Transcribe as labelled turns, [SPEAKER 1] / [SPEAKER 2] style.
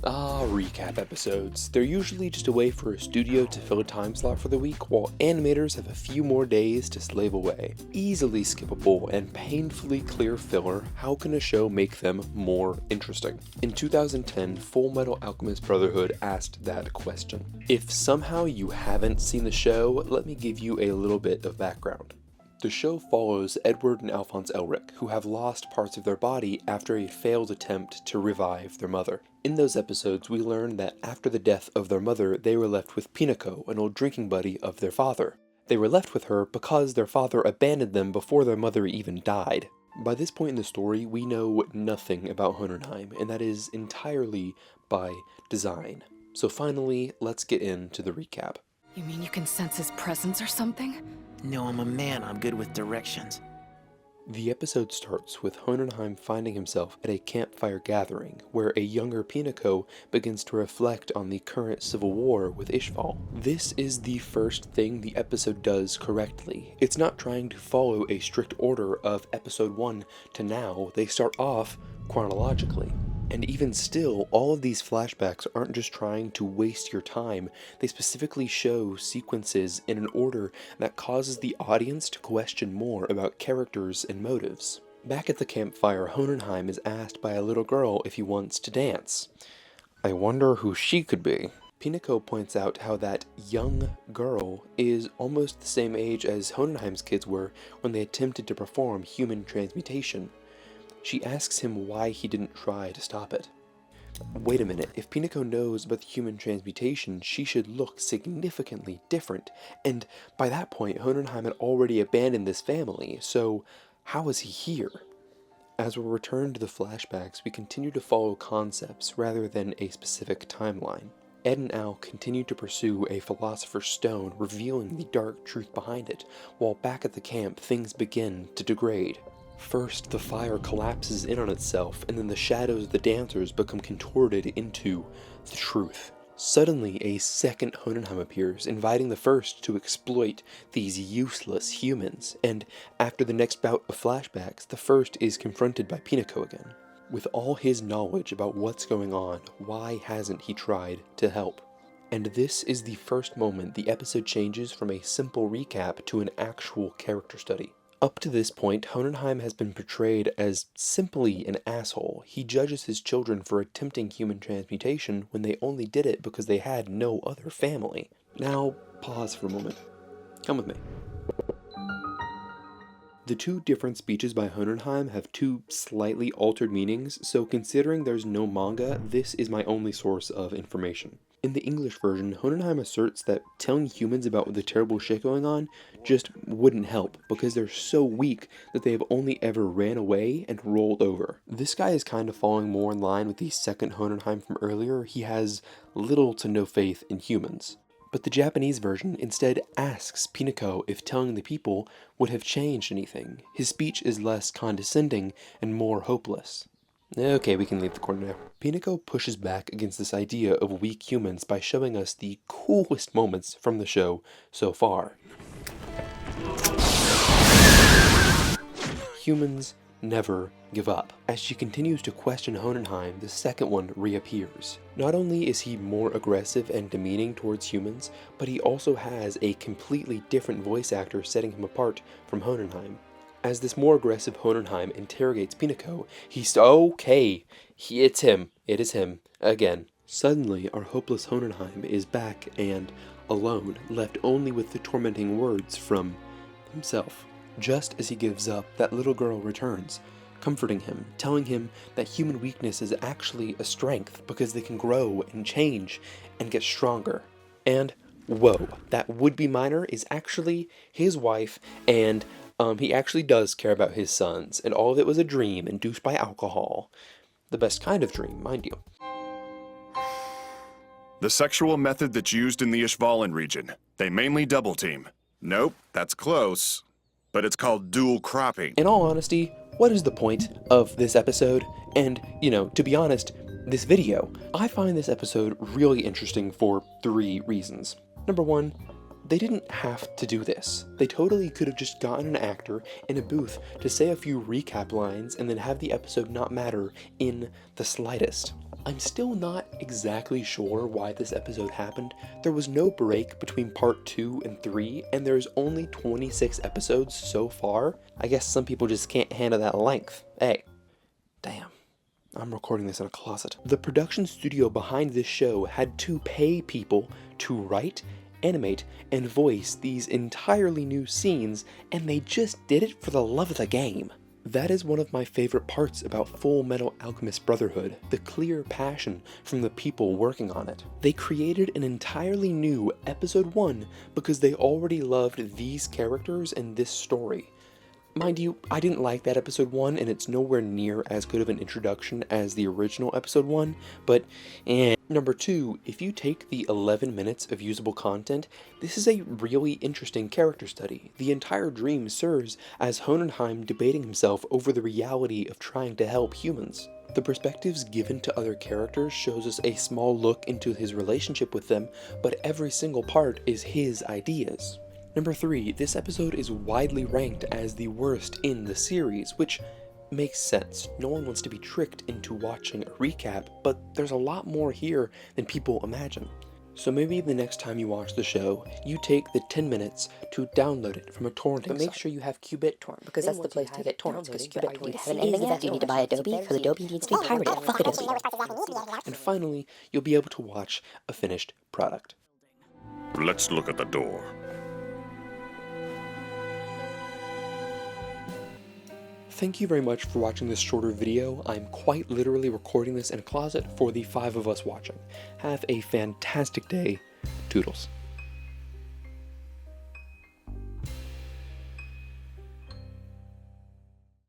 [SPEAKER 1] Recap episodes. They're usually just a way for a studio to fill a time slot for the week, while animators have a few more days to slave away. Easily skippable and painfully clear filler, how can a show make them more interesting? In 2010, Fullmetal Alchemist Brotherhood asked that question. If somehow you haven't seen the show, let me give you a little bit of background. The show follows Edward and Alphonse Elric, who have lost parts of their body after a failed attempt to revive their mother. In those episodes, we learn that after the death of their mother, they were left with Pinako, an old drinking buddy of their father. They were left with her because their father abandoned them before their mother even died. By this point in the story, we know nothing about Hohenheim, and that is entirely by design. So finally, let's get into the recap.
[SPEAKER 2] You mean you can sense his presence or something?
[SPEAKER 3] No, I'm a man. I'm good with directions.
[SPEAKER 1] The episode starts with Hohenheim finding himself at a campfire gathering, where a younger Pinako begins to reflect on the current civil war with Ishval. This is the first thing the episode does correctly. It's not trying to follow a strict order of episode 1 to now. They start off chronologically. And even still, all of these flashbacks aren't just trying to waste your time, they specifically show sequences in an order that causes the audience to question more about characters and motives. Back at the campfire, Hohenheim is asked by a little girl if he wants to dance. I wonder who she could be. Pinako points out how that young girl is almost the same age as Hohenheim's kids were when they attempted to perform human transmutation. She asks him why he didn't try to stop it. Wait a minute, if Pinako knows about the human transmutation, she should look significantly different, and by that point, Hohenheim had already abandoned this family, so how is he here? As we return to the flashbacks, we continue to follow concepts rather than a specific timeline. Ed and Al continue to pursue a philosopher's stone, revealing the dark truth behind it, while back at the camp, things begin to degrade. First, the fire collapses in on itself, and then the shadows of the dancers become contorted into the truth. Suddenly, a second Hohenheim appears, inviting the first to exploit these useless humans, and after the next bout of flashbacks, the first is confronted by Pinako again. With all his knowledge about what's going on, why hasn't he tried to help? And this is the first moment the episode changes from a simple recap to an actual character study. Up to this point, Hohenheim has been portrayed as simply an asshole. He judges his children for attempting human transmutation when they only did it because they had no other family. Now, pause for a moment. Come with me. The two different speeches by Hohenheim have two slightly altered meanings, so considering there's no manga, this is my only source of information. In the English version, Hohenheim asserts that telling humans about the terrible shit going on just wouldn't help, because they're so weak that they have only ever ran away and rolled over. This guy is kind of falling more in line with the second Hohenheim from earlier. He has little to no faith in humans. But the Japanese version instead asks Pinako if telling the people would have changed anything. His speech is less condescending and more hopeless. Okay, we can leave the corner now. Pinako pushes back against this idea of weak humans by showing us the coolest moments from the show so far. Humans never give up. As she continues to question Hohenheim, the second one reappears. Not only is he more aggressive and demeaning towards humans, but he also has a completely different voice actor setting him apart from Hohenheim. As this more aggressive Hohenheim interrogates Pinako, it's him. It is him. Again. Suddenly, our hopeless Hohenheim is back and alone, left only with the tormenting words from himself. Just as he gives up, that little girl returns, comforting him, telling him that human weakness is actually a strength because they can grow and change and get stronger. And, whoa, that would-be minor is actually his wife, and he actually does care about his sons, and all of it was a dream induced by alcohol. The best kind of dream, mind you.
[SPEAKER 4] The sexual method that's used in the Ishvalan region. They mainly double team. Nope, that's close. But it's called dual cropping.
[SPEAKER 1] In all honesty, what is the point of this episode? And, to be honest, this video? I find this episode really interesting for 3 reasons. Number 1, they didn't have to do this. They totally could have just gotten an actor in a booth to say a few recap lines and then have the episode not matter in the slightest. I'm still not exactly sure why this episode happened. There was no break between part 2 and 3, and there's only 26 episodes so far. I guess some people just can't handle that length. Hey, damn. I'm recording this in a closet. The production studio behind this show had to pay people to write, animate, and voice these entirely new scenes, and they just did it for the love of the game. That is one of my favorite parts about Fullmetal Alchemist Brotherhood, the clear passion from the people working on it. They created an entirely new Episode 1 because they already loved these characters and this story. Mind you, I didn't like that Episode 1, and it's nowhere near as good of an introduction as the original Episode 1, but Number 2, if you take the 11 minutes of usable content, this is a really interesting character study. The entire dream serves as Hohenheim debating himself over the reality of trying to help humans. The perspectives given to other characters shows us a small look into his relationship with them, but every single part is his ideas. Number 3, this episode is widely ranked as the worst in the series, which makes sense. No one wants to be tricked into watching a recap, but there's a lot more here than people imagine. So maybe the next time you watch the show, you take the 10 minutes to download it from a torrenting
[SPEAKER 5] But make
[SPEAKER 1] site.
[SPEAKER 5] sure you have Qubit Torrent, because that's the place to get torrents, because Qubit Torrent
[SPEAKER 6] Do you have anything yet? Do you need to buy Adobe? Because Adobe needs to be pirated. Fuck Adobe.
[SPEAKER 1] And finally, you'll be able to watch a finished product.
[SPEAKER 4] Let's look at the door.
[SPEAKER 1] Thank you very much for watching this shorter video. I'm quite literally recording this in a closet for the 5 of us watching. Have a fantastic day. Toodles.